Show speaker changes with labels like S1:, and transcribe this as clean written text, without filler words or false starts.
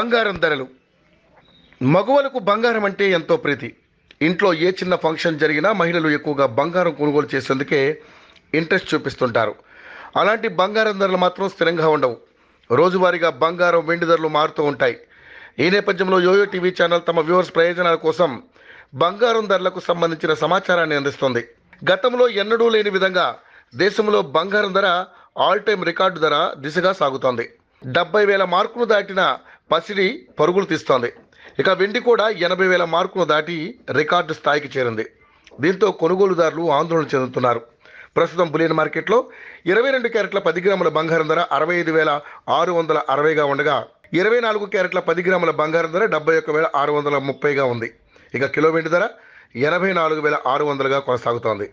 S1: బంగారం ధరలు. మగవాళ్ళకు బంగారం అంటే ఎంతో ప్రీతి. ఇంట్లో ఏ చిన్న ఫంక్షన్ జరిగినా మహిళలు ఎక్కువగా బంగారం కొనుగోలు చేసేందుకే ఇంట్రెస్ట్ చూపిస్తుంటారు. అలాంటి బంగారం ధరలు మాత్రం స్థిరంగా ఉండవు. రోజువారీగా బంగారం వెండి ధరలు మారుతూ ఉంటాయి. ఈ నేపథ్యంలో యోయో టీవీ ఛానల్ తమ వ్యూవర్స్ ప్రయోజనాల కోసం బంగారం ధరలకు సంబంధించిన సమాచారాన్ని అందిస్తుంది. గతంలో ఎన్నడూ లేని విధంగా దేశంలో బంగారం ధర ఆల్ టైమ్ రికార్డు ధర దిశగా సాగుతోంది. 70,000 మార్కును దాటిన పసిడి పరుగులు తీస్తోంది. ఇక వెండి కూడా 80,000 మార్కును దాటి రికార్డు స్థాయికి చేరింది. దీంతో కొనుగోలుదారులు ఆందోళన చెందుతున్నారు. ప్రస్తుతం బులియన్ మార్కెట్లో 22 క్యారెట్ల 10 గ్రాముల బంగారం ధర 65,660గా ఉండగా 24 క్యారెట్ల 10 గ్రాముల బంగారం ధర 71,630గా ఉంది. ఇక కిలో వెండి ధర 84,600గా కొనసాగుతోంది.